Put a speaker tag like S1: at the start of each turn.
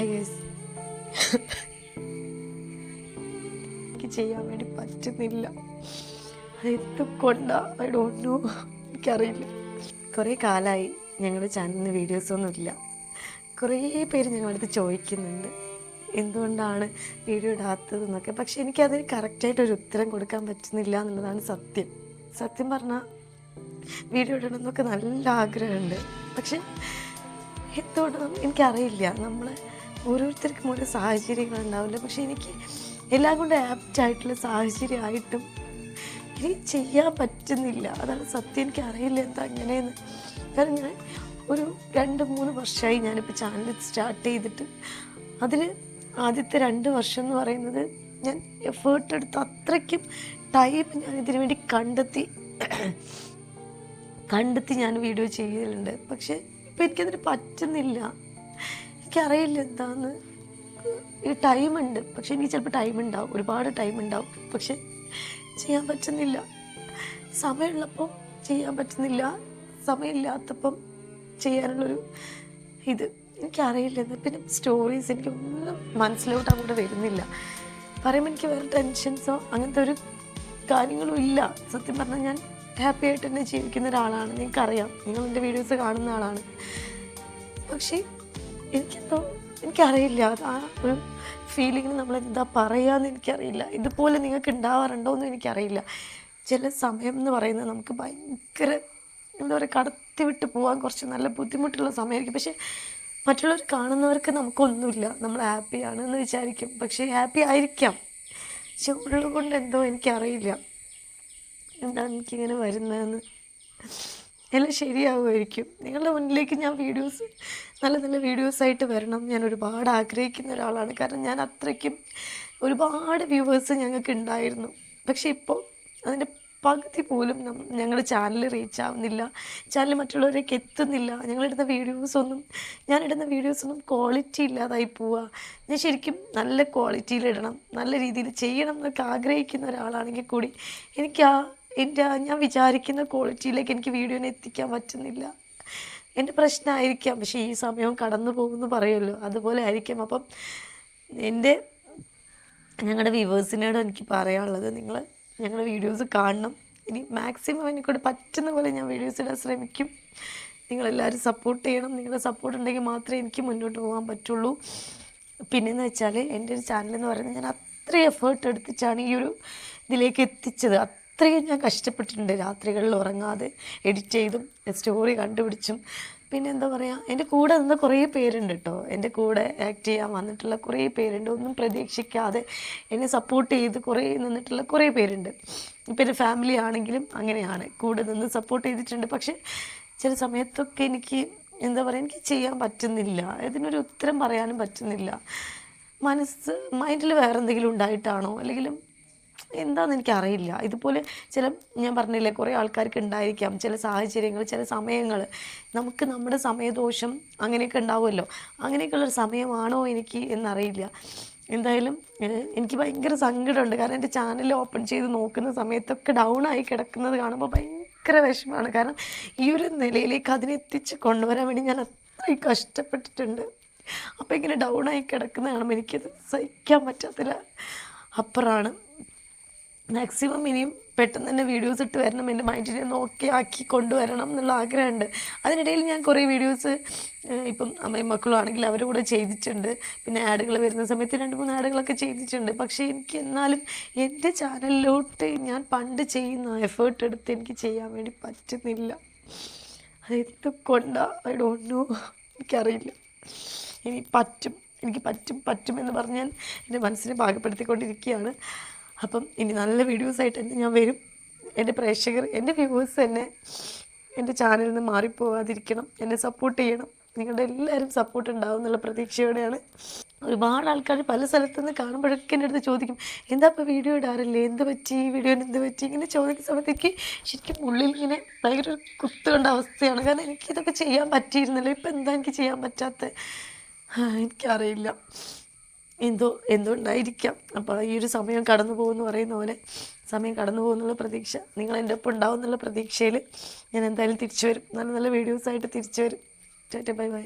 S1: Hi guys. എനിക്ക് ചെയ്യാൻ വേണ്ടി പറ്റുന്നില്ല. അതെന്തുകൊണ്ടാ ഐ ഡോണ്ട് നോ, എനിക്കറിയില്ല. കുറേ കാലമായി ഞങ്ങളുടെ ചാനലിന് വീഡിയോസൊന്നുമില്ല. കുറേ പേര് ഞങ്ങളടുത്ത് ചോദിക്കുന്നുണ്ട് എന്തുകൊണ്ടാണ് വീഡിയോ ഇടാത്തതെന്നൊക്കെ. പക്ഷെ എനിക്കതിന് കറക്റ്റായിട്ടൊരു ഉത്തരം കൊടുക്കാൻ പറ്റുന്നില്ല എന്നുള്ളതാണ് സത്യം. സത്യം പറഞ്ഞാൽ വീഡിയോ ഇടണമെന്നൊക്കെ നല്ല ആഗ്രഹമുണ്ട്. പക്ഷെ എന്തുകൊണ്ടാണെന്ന് എനിക്കറിയില്ല. നമ്മൾ ഓരോരുത്തർക്കും ഓരോ സാഹചര്യങ്ങളുണ്ടാവില്ല. പക്ഷെ എനിക്ക് എല്ലാം കൊണ്ട് ആപ്റ്റായിട്ടുള്ള സാഹചര്യമായിട്ടും എനിക്ക് ചെയ്യാൻ പറ്റുന്നില്ല. അതാണ് സത്യം. എനിക്കറിയില്ല എന്താ അങ്ങനെയെന്ന്. കാരണം ഞാൻ ഒരു 2-3 വർഷമായി ഞാനിപ്പോൾ ചാനൽ സ്റ്റാർട്ട് ചെയ്തിട്ട്. അതിൽ ആദ്യത്തെ 2 വർഷം എന്ന് പറയുന്നത് ഞാൻ എഫേർട്ട് എടുത്ത് അത്രയ്ക്കും ടൈം ഞാൻ ഇതിനു വേണ്ടി കണ്ടെത്തി ഞാൻ വീഡിയോ ചെയ്യലുണ്ട്. പക്ഷേ ഇപ്പം എനിക്കതിന് പറ്റുന്നില്ല. എനിക്കറിയില്ല എന്താന്ന്. ഈ ടൈമുണ്ട്, പക്ഷെ എനിക്ക് ചിലപ്പോൾ ടൈം ഉണ്ടാവും, ഒരുപാട് ടൈം ഉണ്ടാവും, പക്ഷെ ചെയ്യാൻ പറ്റുന്നില്ല. സമയമുള്ളപ്പം ചെയ്യാൻ പറ്റുന്നില്ല, സമയമില്ലാത്തപ്പം ചെയ്യാനുള്ളൊരു എനിക്കറിയില്ല. പിന്നെ സ്റ്റോറീസ് എനിക്കൊന്നും മനസ്സിലോട്ട് അങ്ങോട്ട് വരുന്നില്ല. പറയുമ്പോൾ എനിക്ക് വേറെ ടെൻഷൻസോ അങ്ങനത്തെ ഒരു കാര്യങ്ങളും ഇല്ല. സത്യം പറഞ്ഞാൽ ഞാൻ ഹാപ്പി ആയിട്ട് തന്നെ ജീവിക്കുന്ന ഒരാളാണ്. നിങ്ങൾക്കറിയാം, നിങ്ങൾ എൻ്റെ വീഡിയോസ് കാണുന്ന ആളാണ്. പക്ഷേ എനിക്കറിയില്ല. അത് ആ ഒരു ഫീലിങ്ങിന് നമ്മളെന്താ പറയാമെന്ന് എനിക്കറിയില്ല. ഇതുപോലെ നിങ്ങൾക്ക് ഉണ്ടാവാറുണ്ടോ എന്നും എനിക്കറിയില്ല. ചില സമയം എന്ന് പറയുന്നത് നമുക്ക് ഭയങ്കര എന്താ പറയുക, കടത്തി വിട്ട് പോകാൻ കുറച്ച് നല്ല ബുദ്ധിമുട്ടുള്ള സമയമായിരിക്കും. പക്ഷേ മറ്റുള്ളവർ കാണുന്നവർക്ക് നമുക്കൊന്നുമില്ല, നമ്മൾ ഹാപ്പിയാണെന്ന് വിചാരിക്കും. പക്ഷേ ഹാപ്പി ആയിരിക്കാം, പക്ഷെ ഉള്ളുകൊണ്ട് എന്തോ എനിക്കറിയില്ല എന്താണ് എനിക്കിങ്ങനെ വരുന്നതെന്ന്. എല്ലാം ശരിയാവുമായിരിക്കും. നിങ്ങളുടെ മുന്നിലേക്ക് ഞാൻ നല്ല നല്ല വീഡിയോസായിട്ട് വരണം. ഞാൻ ഒരുപാട് ആഗ്രഹിക്കുന്ന ഒരാളാണ്. കാരണം ഞാൻ അത്രയ്ക്കും ഒരുപാട് വ്യൂവേഴ്സ് ഞങ്ങൾക്ക് ഉണ്ടായിരുന്നു. പക്ഷേ ഇപ്പോൾ അതിൻ്റെ പകുതി പോലും ഞങ്ങളുടെ ചാനൽ റീച്ച് ആവുന്നില്ല. ചാനൽ മറ്റുള്ളവരേക്ക് എത്തുന്നില്ല. ഞാനിടുന്ന വീഡിയോസൊന്നും ക്വാളിറ്റി ഇല്ലാതായി പോവുക. ഞാൻ ശരിക്കും നല്ല ക്വാളിറ്റിയിലിടണം, നല്ല രീതിയിൽ ചെയ്യണം എന്നൊക്കെ ആഗ്രഹിക്കുന്ന ഒരാളാണെങ്കിൽ കൂടി ഞാൻ വിചാരിക്കുന്ന ക്വാളിറ്റിയിലേക്ക് എനിക്ക് വീഡിയോനെ എത്തിക്കാൻ പറ്റുന്നില്ല. എൻ്റെ പ്രശ്നമായിരിക്കാം. പക്ഷേ ഈ സമയവും കടന്നു പോകുമെന്ന് പറയുമല്ലോ, അതുപോലെ ആയിരിക്കും. അപ്പം ഞങ്ങളുടെ വ്യൂവേഴ്സിനോട് എനിക്ക് പറയാനുള്ളത്, നിങ്ങൾ ഞങ്ങളുടെ വീഡിയോസ് കാണണം. ഇനി മാക്സിമം എനിക്കൂടെ പറ്റുന്ന പോലെ ഞാൻ വീഡിയോസ് ഇടാൻ ശ്രമിക്കും. നിങ്ങളെല്ലാവരും സപ്പോർട്ട് ചെയ്യണം. നിങ്ങളുടെ സപ്പോർട്ട് ഉണ്ടെങ്കിൽ മാത്രമേ എനിക്ക് മുന്നോട്ട് പോകാൻ പറ്റുള്ളൂ. പിന്നെയെന്ന് വെച്ചാൽ എൻ്റെ ഒരു ചാനലെന്ന് പറയുന്നത് ഞാൻ അത്രയും എഫേർട്ട് എടുത്തിട്ടാണ് ഈ ഒരു ഇതിലേക്ക് എത്തിച്ചത്. അത്രയും ഞാൻ കഷ്ടപ്പെട്ടിട്ടുണ്ട്. രാത്രികളിൽ ഉറങ്ങാതെ എഡിറ്റ് ചെയ്തും സ്റ്റോറി കണ്ടുപിടിച്ചും. പിന്നെ എന്താ പറയുക, എൻ്റെ കൂടെ നിന്ന് കുറേ പേരുണ്ട് കേട്ടോ. എൻ്റെ കൂടെ ആക്ട് ചെയ്യാൻ വന്നിട്ടുള്ള കുറേ പേരുണ്ട്. ഒന്നും പ്രതീക്ഷിക്കാതെ എന്നെ സപ്പോർട്ട് ചെയ്ത് നിന്നിട്ടുള്ള കുറേ പേരുണ്ട്. ഇപ്പം എൻ്റെ ഫാമിലി ആണെങ്കിലും അങ്ങനെയാണ്, കൂടെ നിന്ന് സപ്പോർട്ട് ചെയ്തിട്ടുണ്ട്. പക്ഷേ ചില സമയത്തൊക്കെ എനിക്ക് എനിക്ക് ചെയ്യാൻ പറ്റുന്നില്ല. ഇതിനൊരു ഉത്തരം പറയാനും പറ്റുന്നില്ല. മൈൻഡിൽ വേറെ എന്തെങ്കിലും ഉണ്ടായിട്ടാണോ അല്ലെങ്കിലും എന്താണെന്ന് എനിക്കറിയില്ല. ഇതുപോലെ ഞാൻ പറഞ്ഞില്ലേ, കുറേ ആൾക്കാർക്ക് ഉണ്ടായിരിക്കാം ചില സാഹചര്യങ്ങൾ, ചില സമയങ്ങൾ. നമുക്ക് നമ്മുടെ സമയദോഷം അങ്ങനെയൊക്കെ ഉണ്ടാവുമല്ലോ. അങ്ങനെയൊക്കെയുള്ളൊരു സമയമാണോ എനിക്ക് എന്നറിയില്ല. എന്തായാലും എനിക്ക് ഭയങ്കര സങ്കടമുണ്ട്. കാരണം എൻ്റെ ചാനൽ ഓപ്പൺ ചെയ്ത് നോക്കുന്ന സമയത്തൊക്കെ ഡൗണായി കിടക്കുന്നത് കാണുമ്പോൾ ഭയങ്കര വിഷമമാണ്. കാരണം ഈ ഒരു നിലയിലേക്ക് അതിനെത്തിച്ച് കൊണ്ടുവരാൻ വേണ്ടി ഞാൻ അത്രയും കഷ്ടപ്പെട്ടിട്ടുണ്ട്. അപ്പോൾ ഇങ്ങനെ ഡൗണായി കിടക്കുന്ന കാണുമ്പോൾ എനിക്കത് സഹിക്കാൻ പറ്റാത്തില്ല അപ്പുറമാണ്. മാക്സിമം ഇനിയും പെട്ടെന്ന് തന്നെ വീഡിയോസ് ഇട്ട് വരണം. എൻ്റെ മൈൻഡിനെ ഒന്ന് ഓക്കെ ആക്കി കൊണ്ടുവരണം എന്നുള്ള ആഗ്രഹമുണ്ട്. അതിനിടയിൽ ഞാൻ കുറേ വീഡിയോസ് ഇപ്പം അമ്മയും മക്കളും ആണെങ്കിൽ അവരുടെ കൂടെ ചെയ്തിട്ടുണ്ട്. പിന്നെ ആഡുകൾ വരുന്ന സമയത്ത് 2-3 ആഡുകളൊക്കെ ചെയ്തിട്ടുണ്ട്. പക്ഷേ എനിക്ക് എന്നാലും എൻ്റെ ചാനലിലോട്ട് ഞാൻ പണ്ട് ചെയ്യുന്ന എഫേർട്ട് എടുത്ത് എനിക്ക് ചെയ്യാൻ വേണ്ടി പറ്റുന്നില്ല. അതെന്തുകൊണ്ടാ ഐ ഡോണ്ട് നോ, എനിക്കറിയില്ല. എനിക്ക് പറ്റുമെന്ന് പറഞ്ഞാൽ എൻ്റെ മനസ്സിനെ പാകപ്പെടുത്തിക്കൊണ്ടിരിക്കുകയാണ്. അപ്പം ഇനി നല്ല വീഡിയോസായിട്ട് തന്നെ ഞാൻ വരും. എൻ്റെ പ്രേക്ഷകർ, എൻ്റെ വ്യൂവേഴ്സ് തന്നെ എൻ്റെ ചാനലിൽ നിന്ന് മാറിപ്പോകാതിരിക്കണം, എന്നെ സപ്പോർട്ട് ചെയ്യണം. നിങ്ങളുടെ എല്ലാവരും സപ്പോർട്ട് ഉണ്ടാവും എന്നുള്ള പ്രതീക്ഷയോടെയാണ്. ഒരുപാട് ആൾക്കാർ പല സ്ഥലത്തു നിന്ന് കാണുമ്പോഴൊക്കെ എൻ്റെ അടുത്ത് ചോദിക്കും, എന്താ ഇപ്പോൾ വീഡിയോ ഇടാറില്ലേ, എന്ത് പറ്റി, വീഡിയോന് എന്ത് പറ്റി, ഇങ്ങനെ ചോദിക്കുന്ന സമയത്തേക്ക് ശരിക്കും ഉള്ളിൽ ഇങ്ങനെ ഭയങ്കര ഒരു കുത്തുകൊണ്ട അവസ്ഥയാണ്. കാരണം എനിക്കിതൊക്കെ ചെയ്യാൻ പറ്റിയിരുന്നല്ലോ, ഇപ്പം എന്താ എനിക്ക് ചെയ്യാൻ പറ്റാത്ത എനിക്കറിയില്ല. എന്തുകൊണ്ടായിരിക്കാം. അപ്പോൾ ഈ ഒരു സമയം കടന്നു പോകുമെന്ന് പറയുന്ന പോലെ സമയം കടന്നു പോകുന്നുള്ള പ്രതീക്ഷ, നിങ്ങൾ എൻ്റെ ഒപ്പം ഉണ്ടാവും എന്നുള്ള പ്രതീക്ഷയിൽ ഞാൻ എന്തായാലും തിരിച്ചു വരും. നല്ല നല്ല വീഡിയോസായിട്ട് തിരിച്ചു വരും. Bye bye.